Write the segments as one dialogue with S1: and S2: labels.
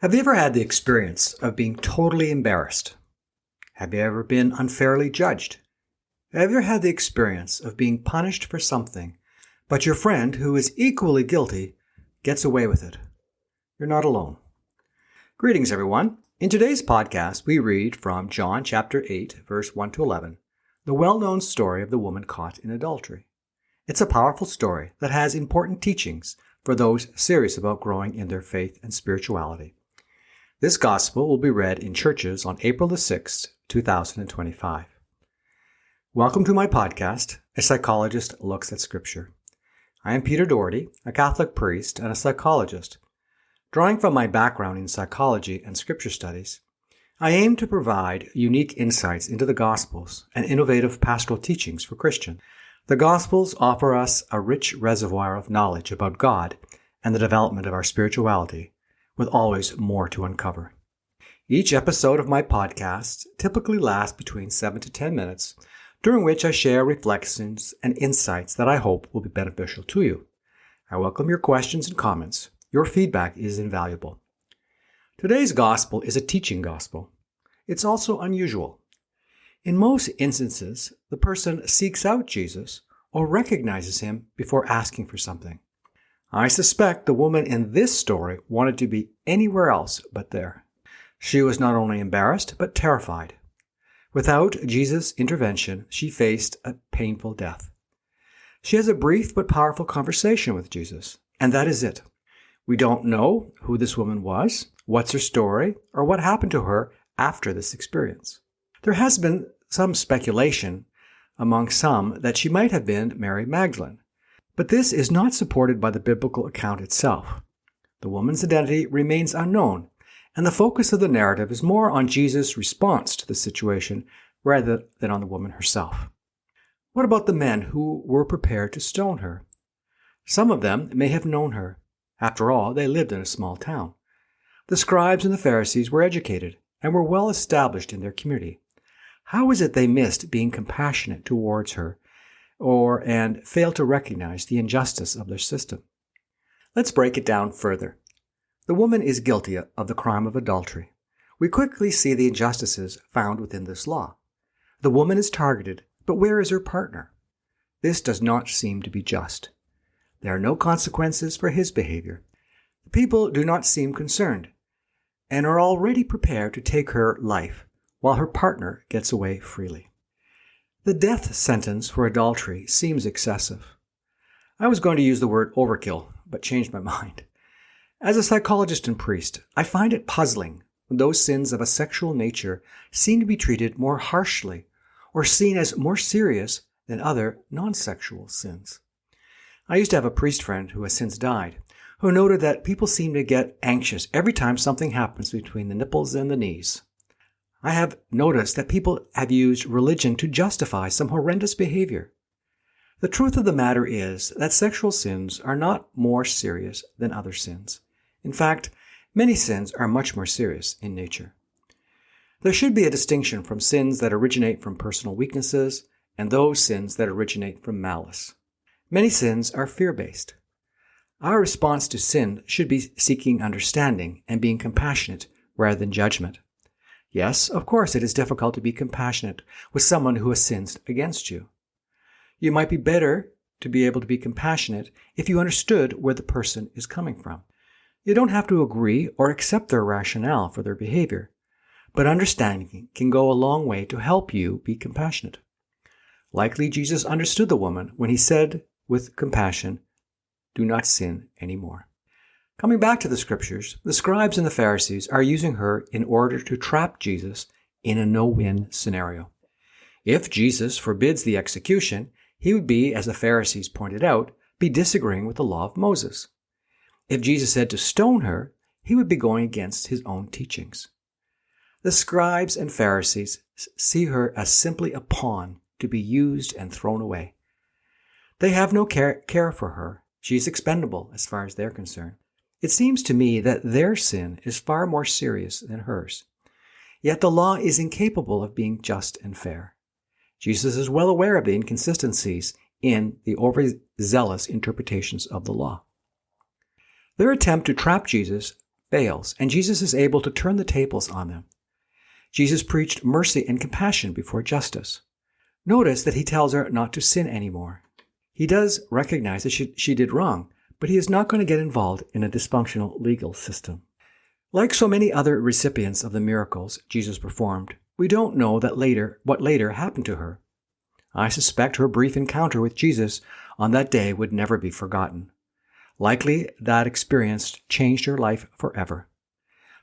S1: Have you ever had the experience of being totally embarrassed? Have you ever been unfairly judged? Have you ever had the experience of being punished for something, but your friend, who is equally guilty, gets away with it? You're not alone. Greetings, everyone. In today's podcast, we read from John chapter 8, verse 1 to 11, the well-known story of the woman caught in adultery. It's a powerful story that has important teachings for those serious about growing in their faith and spirituality. This gospel will be read in churches on April the 6th, 2025. Welcome to my podcast, A Psychologist Looks at Scripture. I am Peter Doherty, a Catholic priest and a psychologist. Drawing from my background in psychology and scripture studies, I aim to provide unique insights into the Gospels and innovative pastoral teachings for Christians. The Gospels offer us a rich reservoir of knowledge about God and the development of our spirituality, with always more to uncover. Each episode of my podcast typically lasts between 7 to 10 minutes, during which I share reflections and insights that I hope will be beneficial to you. I welcome your questions and comments. Your feedback is invaluable. Today's gospel is a teaching gospel. It's also unusual. In most instances, the person seeks out Jesus or recognizes him before asking for something. I suspect the woman in this story wanted to be anywhere else but there. She was not only embarrassed, but terrified. Without Jesus' intervention, she faced a painful death. She has a brief but powerful conversation with Jesus, and that is it. We don't know who this woman was, what's her story, or what happened to her after this experience. There has been some speculation among some that she might have been Mary Magdalene. But this is not supported by the biblical account itself. The woman's identity remains unknown, and the focus of the narrative is more on Jesus' response to the situation rather than on the woman herself. What about the men who were prepared to stone her? Some of them may have known her. After all, they lived in a small town. The Scribes and the Pharisees were educated and were well established in their community. How is it they missed being compassionate towards her and fail to recognize the injustice of their system? Let's break it down further. The woman is guilty of the crime of adultery. We quickly see the injustices found within this law. The woman is targeted, but where is her partner? This does not seem to be just. There are no consequences for his behavior. The people do not seem concerned and are already prepared to take her life while her partner gets away freely. The death sentence for adultery seems excessive. I was going to use the word overkill, but changed my mind. As a psychologist and priest, I find it puzzling when those sins of a sexual nature seem to be treated more harshly or seen as more serious than other non-sexual sins. I used to have a priest friend who has since died, who noted that people seem to get anxious every time something happens between the nipples and the knees. I have noticed that people have used religion to justify some horrendous behavior. The truth of the matter is that sexual sins are not more serious than other sins. In fact, many sins are much more serious in nature. There should be a distinction from sins that originate from personal weaknesses and those sins that originate from malice. Many sins are fear-based. Our response to sin should be seeking understanding and being compassionate rather than judgment. Yes, of course, it is difficult to be compassionate with someone who has sinned against you. You might be better to be able to be compassionate if you understood where the person is coming from. You don't have to agree or accept their rationale for their behavior, but understanding can go a long way to help you be compassionate. Likely Jesus understood the woman when he said with compassion, "Do not sin anymore." Coming back to the scriptures, the scribes and the Pharisees are using her in order to trap Jesus in a no-win scenario. If Jesus forbids the execution, he would be, as the Pharisees pointed out, be disagreeing with the law of Moses. If Jesus said to stone her, he would be going against his own teachings. The scribes and Pharisees see her as simply a pawn to be used and thrown away. They have no care for her. She is expendable as far as they're concerned. It seems to me that their sin is far more serious than hers. Yet the law is incapable of being just and fair. Jesus is well aware of the inconsistencies in the overzealous interpretations of the law. Their attempt to trap Jesus fails, and Jesus is able to turn the tables on them. Jesus preached mercy and compassion before justice. Notice that he tells her not to sin anymore. He does recognize that she did wrong, but he is not going to get involved in a dysfunctional legal system. Like so many other recipients of the miracles Jesus performed, we don't know what later happened to her. I suspect her brief encounter with Jesus on that day would never be forgotten. Likely, that experience changed her life forever.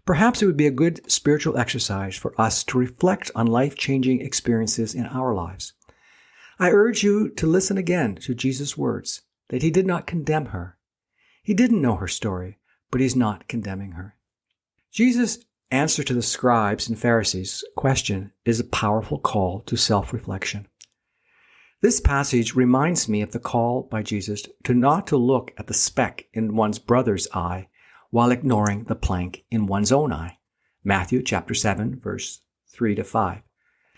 S1: Perhaps it would be a good spiritual exercise for us to reflect on life-changing experiences in our lives. I urge you to listen again to Jesus' words, that he did not condemn her. He didn't know her story, but he's not condemning her. Jesus' answer to the Scribes and Pharisees' question is a powerful call to self-reflection. This passage reminds me of the call by Jesus not to look at the speck in one's brother's eye while ignoring the plank in one's own eye. Matthew chapter 7, verse 3-5.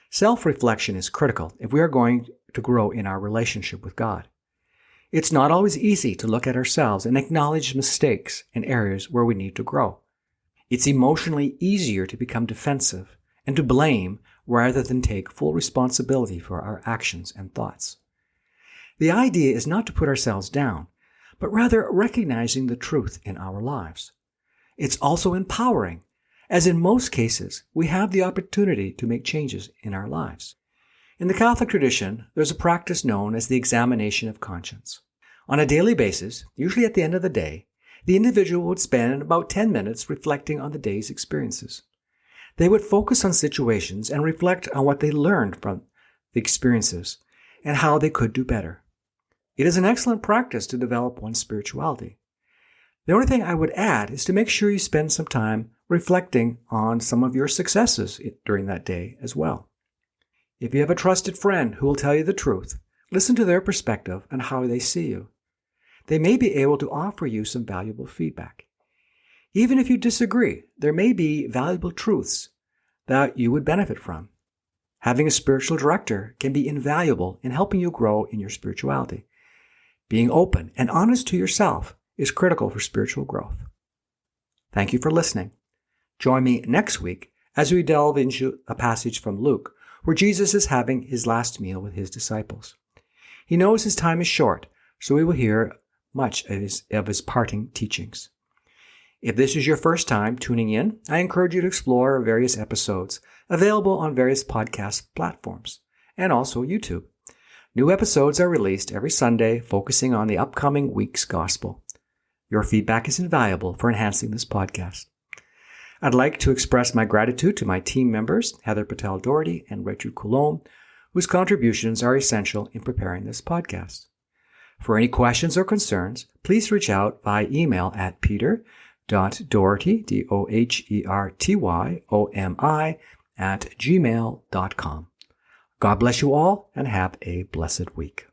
S1: Self-reflection is critical if we are going to grow in our relationship with God. It's not always easy to look at ourselves and acknowledge mistakes and areas where we need to grow. It's emotionally easier to become defensive and to blame rather than take full responsibility for our actions and thoughts. The idea is not to put ourselves down, but rather recognizing the truth in our lives. It's also empowering, as in most cases, we have the opportunity to make changes in our lives. In the Catholic tradition, there's a practice known as the examination of conscience. On a daily basis, usually at the end of the day, the individual would spend about 10 minutes reflecting on the day's experiences. They would focus on situations and reflect on what they learned from the experiences and how they could do better. It is an excellent practice to develop one's spirituality. The only thing I would add is to make sure you spend some time reflecting on some of your successes during that day as well. If you have a trusted friend who will tell you the truth, listen to their perspective and how they see you. They may be able to offer you some valuable feedback. Even if you disagree, there may be valuable truths that you would benefit from. Having a spiritual director can be invaluable in helping you grow in your spirituality. Being open and honest to yourself is critical for spiritual growth. Thank you for listening. Join me next week as we delve into a passage from Luke where Jesus is having his last meal with his disciples. He knows his time is short, so we will hear much of his parting teachings. If this is your first time tuning in, I encourage you to explore various episodes available on various podcast platforms and also YouTube. New episodes are released every Sunday focusing on the upcoming week's gospel. Your feedback is invaluable for enhancing this podcast. I'd like to express my gratitude to my team members, Heather Patel-Doherty and Richard Coulombe, whose contributions are essential in preparing this podcast. For any questions or concerns, please reach out via email at peter.doherty, DOHERTYOMI, @gmail.com. God bless you all and have a blessed week.